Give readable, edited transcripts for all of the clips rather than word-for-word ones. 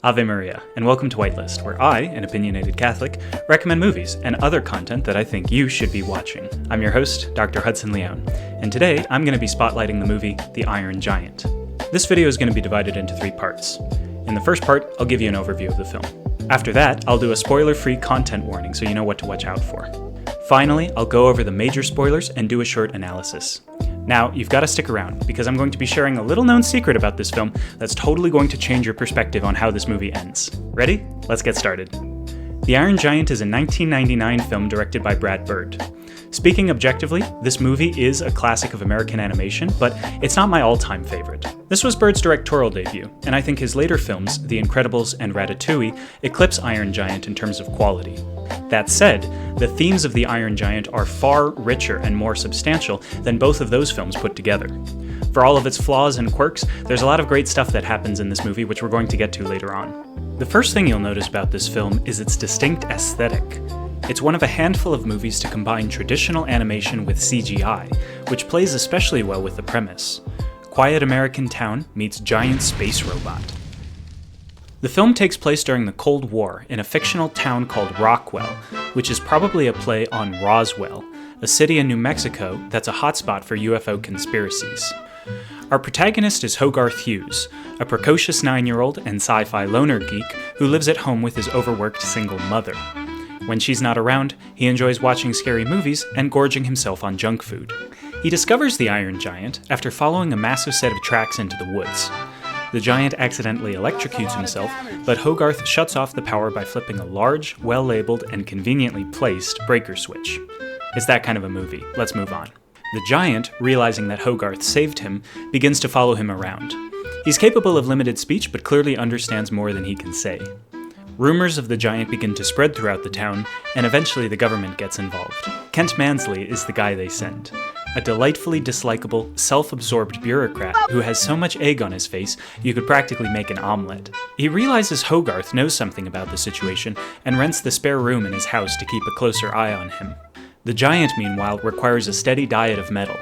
Ave Maria, and welcome to Whitelist, where I, an opinionated Catholic, recommend movies and other content that I think you should be watching. I'm your host, Dr. Hudson Leone, and today I'm going to be spotlighting the movie The Iron Giant. This video is going to be divided into 3 parts. In the first part, I'll give you an overview of the film. After that, I'll do a spoiler-free content warning so you know what to watch out for. Finally, I'll go over the major spoilers and do a short analysis. Now, you've got to stick around, because I'm going to be sharing a little-known secret about this film that's totally going to change your perspective on how this movie ends. Ready? Let's get started. The Iron Giant is a 1999 film directed by Brad Bird. Speaking objectively, this movie is a classic of American animation, but it's not my all-time favorite. This was Bird's directorial debut, and I think his later films, The Incredibles and Ratatouille, eclipse Iron Giant in terms of quality. That said, the themes of The Iron Giant are far richer and more substantial than both of those films put together. For all of its flaws and quirks, there's a lot of great stuff that happens in this movie which we're going to get to later on. The first thing you'll notice about this film is its distinct aesthetic. It's one of a handful of movies to combine traditional animation with CGI, which plays especially well with the premise. Quiet American town meets giant space robot. The film takes place during the Cold War in a fictional town called Rockwell, which is probably a play on Roswell, a city in New Mexico that's a hotspot for UFO conspiracies. Our protagonist is Hogarth Hughes, a precocious 9-year-old and sci-fi loner geek who lives at home with his overworked single mother. When she's not around, he enjoys watching scary movies and gorging himself on junk food. He discovers the Iron Giant after following a massive set of tracks into the woods. The giant accidentally electrocutes himself, but Hogarth shuts off the power by flipping a large, well-labeled, and conveniently placed breaker switch. It's that kind of a movie. Let's move on. The giant, realizing that Hogarth saved him, begins to follow him around. He's capable of limited speech, but clearly understands more than he can say. Rumors of the giant begin to spread throughout the town, and eventually the government gets involved. Kent Mansley is the guy they send. A delightfully dislikable, self-absorbed bureaucrat who has so much egg on his face you could practically make an omelet. He realizes Hogarth knows something about the situation and rents the spare room in his house to keep a closer eye on him. The giant, meanwhile, requires a steady diet of metal.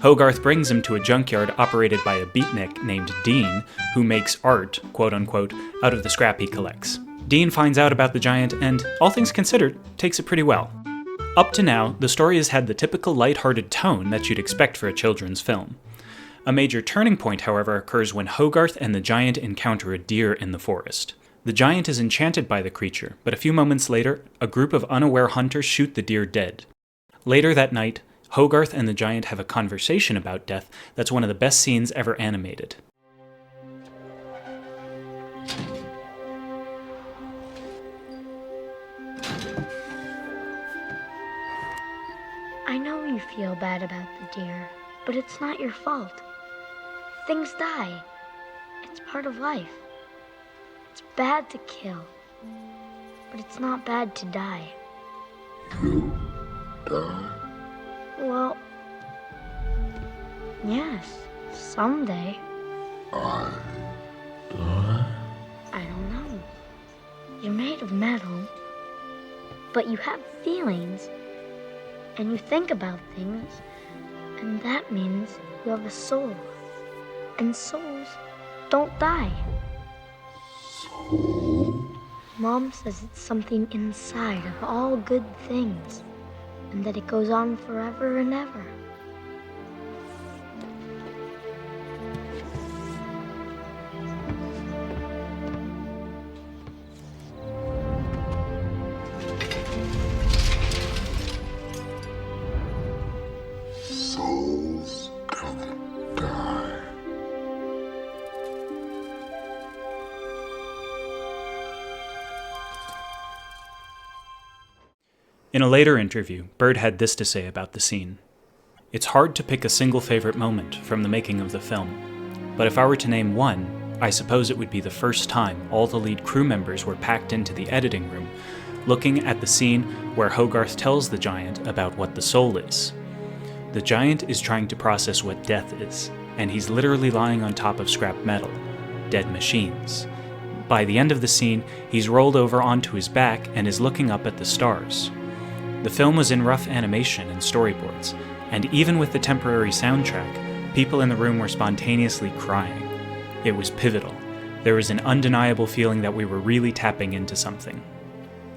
Hogarth brings him to a junkyard operated by a beatnik named Dean, who makes art, quote-unquote, out of the scrap he collects. Dean finds out about the giant and, all things considered, takes it pretty well. Up to now, the story has had the typical light-hearted tone that you'd expect for a children's film. A major turning point, however, occurs when Hogarth and the giant encounter a deer in the forest. The giant is enchanted by the creature, but a few moments later, a group of unaware hunters shoot the deer dead. Later that night, Hogarth and the giant have a conversation about death that's one of the best scenes ever animated. I know you feel bad about the deer, but it's not your fault. Things die. It's part of life. It's bad to kill, but it's not bad to die. You die? Well, yes, someday. I die? I don't know. You're made of metal, but you have feelings. And you think about things, and that means you have a soul. And souls don't die. Soul? Mom says it's something inside of all good things, and that it goes on forever and ever. Souls don't die. In a later interview, Bird had this to say about the scene. It's hard to pick a single favorite moment from the making of the film, but if I were to name one, I suppose it would be the first time all the lead crew members were packed into the editing room, looking at the scene where Hogarth tells the giant about what the soul is. The giant is trying to process what death is, and he's literally lying on top of scrap metal, dead machines. By the end of the scene, he's rolled over onto his back and is looking up at the stars. The film was in rough animation and storyboards, and even with the temporary soundtrack, people in the room were spontaneously crying. It was pivotal, there was an undeniable feeling that we were really tapping into something.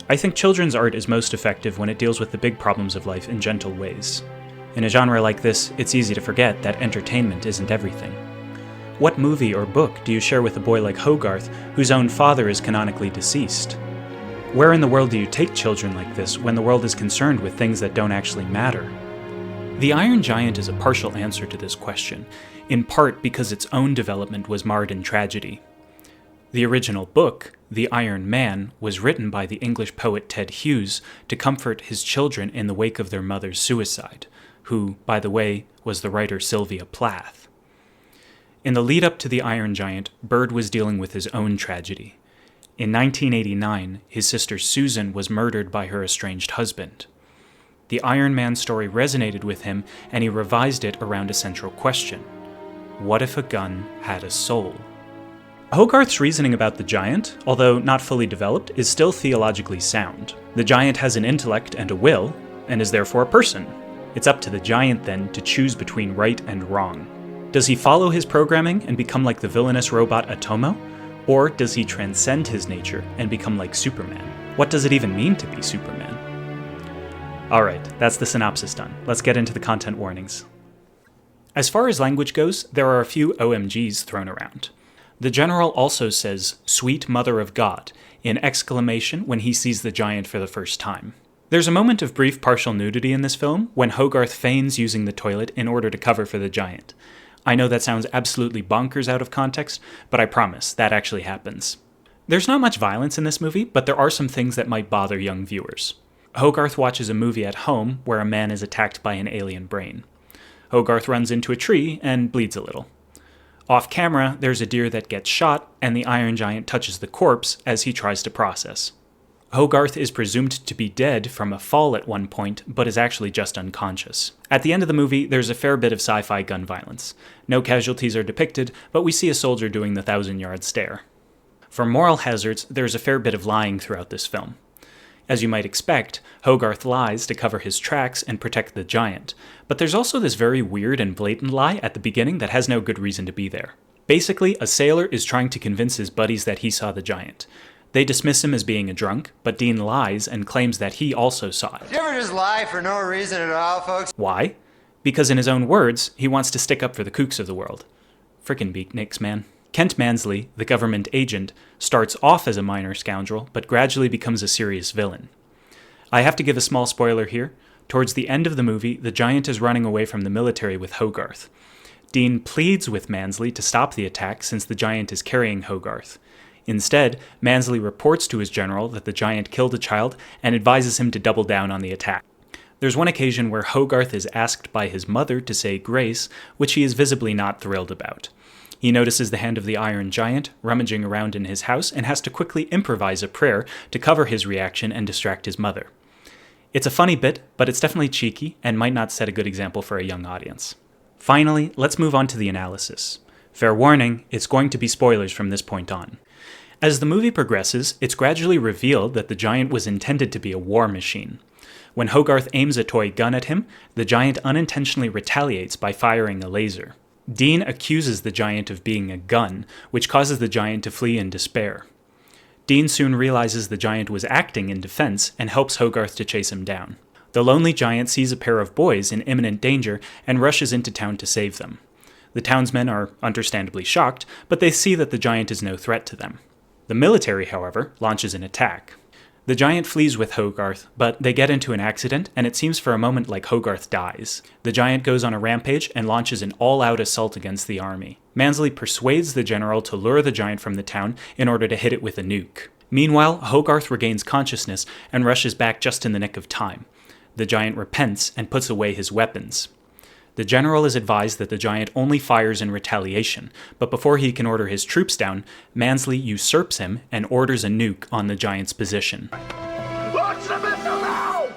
I think children's art is most effective when it deals with the big problems of life in gentle ways. In a genre like this, it's easy to forget that entertainment isn't everything. What movie or book do you share with a boy like Hogarth, whose own father is canonically deceased? Where in the world do you take children like this when the world is concerned with things that don't actually matter? The Iron Giant is a partial answer to this question, in part because its own development was marred in tragedy. The original book, The Iron Man, was written by the English poet Ted Hughes to comfort his children in the wake of their mother's suicide, who, by the way, was the writer Sylvia Plath. In the lead-up to The Iron Giant, Bird was dealing with his own tragedy. In 1989, his sister Susan was murdered by her estranged husband. The Iron Man story resonated with him, and he revised it around a central question. What if a gun had a soul? Hogarth's reasoning about the giant, although not fully developed, is still theologically sound. The giant has an intellect and a will, and is therefore a person. It's up to the giant, then, to choose between right and wrong. Does he follow his programming and become like the villainous robot Atomo? Or does he transcend his nature and become like Superman? What does it even mean to be Superman? Alright, that's the synopsis done. Let's get into the content warnings. As far as language goes, there are a few OMGs thrown around. The general also says, "Sweet Mother of God," in exclamation when he sees the giant for the first time. There's a moment of brief partial nudity in this film when Hogarth feigns using the toilet in order to cover for the giant. I know that sounds absolutely bonkers out of context, but I promise, that actually happens. There's not much violence in this movie, but there are some things that might bother young viewers. Hogarth watches a movie at home where a man is attacked by an alien brain. Hogarth runs into a tree and bleeds a little. Off camera, there's a deer that gets shot, and the Iron Giant touches the corpse as he tries to process. Hogarth is presumed to be dead from a fall at one point, but is actually just unconscious. At the end of the movie, there's a fair bit of sci-fi gun violence. No casualties are depicted, but we see a soldier doing the 1,000-yard stare. For moral hazards, there's a fair bit of lying throughout this film. As you might expect, Hogarth lies to cover his tracks and protect the giant, but there's also this very weird and blatant lie at the beginning that has no good reason to be there. Basically, a sailor is trying to convince his buddies that he saw the giant. They dismiss him as being a drunk, but Dean lies and claims that he also saw it. You ever just lie for no reason at all, folks? Why? Because in his own words, he wants to stick up for the kooks of the world. Frickin' beatniks, man. Kent Mansley, the government agent, starts off as a minor scoundrel, but gradually becomes a serious villain. I have to give a small spoiler here. Towards the end of the movie, the giant is running away from the military with Hogarth. Dean pleads with Mansley to stop the attack since the giant is carrying Hogarth. Instead, Mansley reports to his general that the giant killed a child and advises him to double down on the attack. There's one occasion where Hogarth is asked by his mother to say grace, which he is visibly not thrilled about. He notices the hand of the Iron Giant rummaging around in his house and has to quickly improvise a prayer to cover his reaction and distract his mother. It's a funny bit, but it's definitely cheeky and might not set a good example for a young audience. Finally, let's move on to the analysis. Fair warning, it's going to be spoilers from this point on. As the movie progresses, it's gradually revealed that the giant was intended to be a war machine. When Hogarth aims a toy gun at him, the giant unintentionally retaliates by firing a laser. Dean accuses the giant of being a gun, which causes the giant to flee in despair. Dean soon realizes the giant was acting in defense and helps Hogarth to chase him down. The lonely giant sees a pair of boys in imminent danger and rushes into town to save them. The townsmen are understandably shocked, but they see that the giant is no threat to them. The military, however, launches an attack. The giant flees with Hogarth, but they get into an accident, and it seems for a moment like Hogarth dies. The giant goes on a rampage and launches an all-out assault against the army. Mansley persuades the general to lure the giant from the town in order to hit it with a nuke. Meanwhile, Hogarth regains consciousness and rushes back just in the nick of time. The giant repents and puts away his weapons. The general is advised that the giant only fires in retaliation, but before he can order his troops down, Mansley usurps him and orders a nuke on the giant's position. Launch the missile now!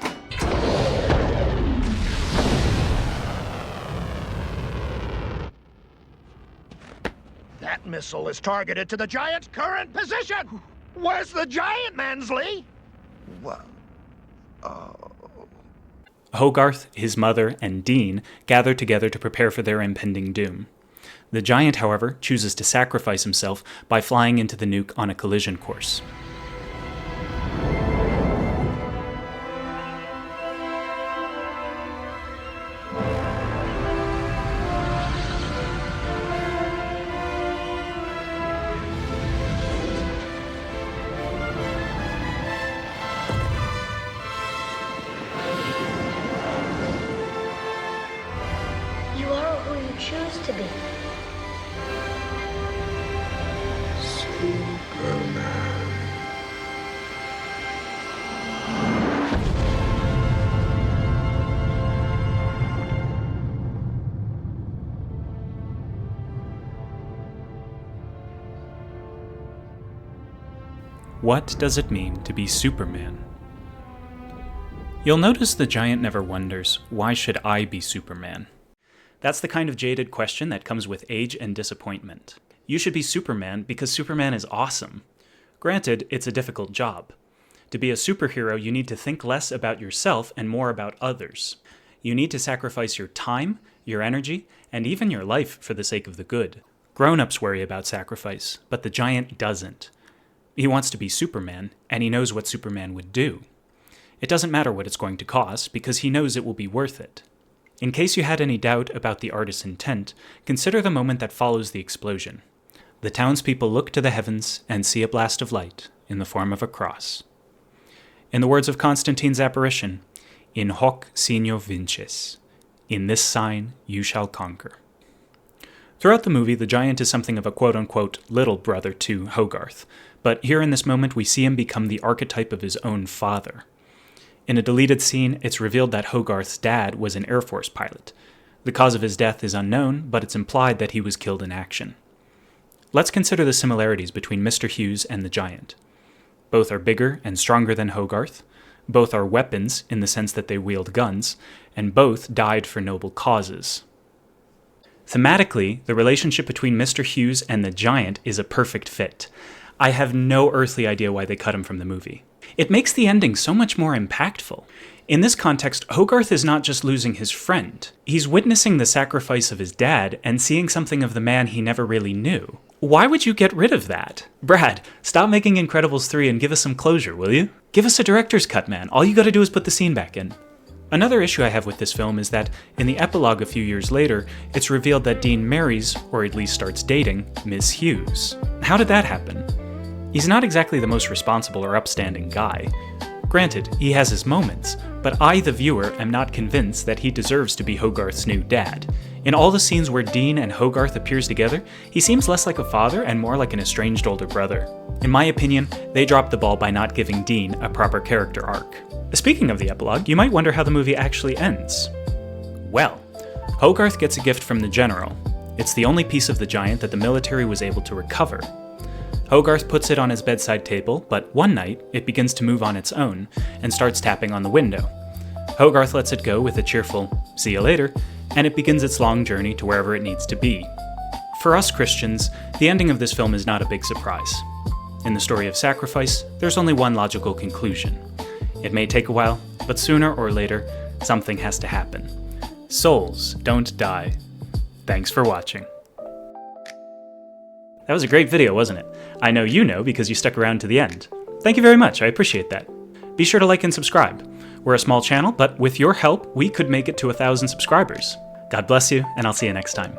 That missile is targeted to the giant's current position! Where's the giant, Mansley? Well, Hogarth, his mother, and Dean gather together to prepare for their impending doom. The giant, however, chooses to sacrifice himself by flying into the nuke on a collision course. You are who you choose to be. Superman. What does it mean to be Superman? You'll notice the giant never wonders, why should I be Superman? That's the kind of jaded question that comes with age and disappointment. You should be Superman because Superman is awesome. Granted, it's a difficult job. To be a superhero, you need to think less about yourself and more about others. You need to sacrifice your time, your energy, and even your life for the sake of the good. Grown-ups worry about sacrifice, but the giant doesn't. He wants to be Superman, and he knows what Superman would do. It doesn't matter what it's going to cost, because he knows it will be worth it. In case you had any doubt about the artist's intent, consider the moment that follows the explosion. The townspeople look to the heavens and see a blast of light in the form of a cross. In the words of Constantine's apparition, "In hoc signo vinces," in this sign you shall conquer. Throughout the movie, the giant is something of a quote-unquote little brother to Hogarth, but here in this moment we see him become the archetype of his own father. In a deleted scene, it's revealed that Hogarth's dad was an Air Force pilot. The cause of his death is unknown, but it's implied that he was killed in action. Let's consider the similarities between Mr. Hughes and the giant. Both are bigger and stronger than Hogarth, both are weapons in the sense that they wield guns, and both died for noble causes. Thematically, the relationship between Mr. Hughes and the giant is a perfect fit. I have no earthly idea why they cut him from the movie. It makes the ending so much more impactful. In this context, Hogarth is not just losing his friend. He's witnessing the sacrifice of his dad and seeing something of the man he never really knew. Why would you get rid of that? Brad, stop making Incredibles 3 and give us some closure, will you? Give us a director's cut, man. All you gotta do is put the scene back in. Another issue I have with this film is that, in the epilogue a few years later, it's revealed that Dean marries, or at least starts dating, Miss Hughes. How did that happen? He's not exactly the most responsible or upstanding guy. Granted, he has his moments, but I, the viewer, am not convinced that he deserves to be Hogarth's new dad. In all the scenes where Dean and Hogarth appears together, he seems less like a father and more like an estranged older brother. In my opinion, they dropped the ball by not giving Dean a proper character arc. Speaking of the epilogue, you might wonder how the movie actually ends. Well, Hogarth gets a gift from the general. It's the only piece of the giant that the military was able to recover. Hogarth puts it on his bedside table, but one night, it begins to move on its own and starts tapping on the window. Hogarth lets it go with a cheerful, "See you later," and it begins its long journey to wherever it needs to be. For us Christians, the ending of this film is not a big surprise. In the story of sacrifice, there's only one logical conclusion. It may take a while, but sooner or later, something has to happen. Souls don't die. Thanks for watching. That was a great video, wasn't it? I know you know because you stuck around to the end. Thank you very much, I appreciate that. Be sure to like and subscribe. We're a small channel, but with your help, we could make it to 1,000 subscribers. God bless you, and I'll see you next time.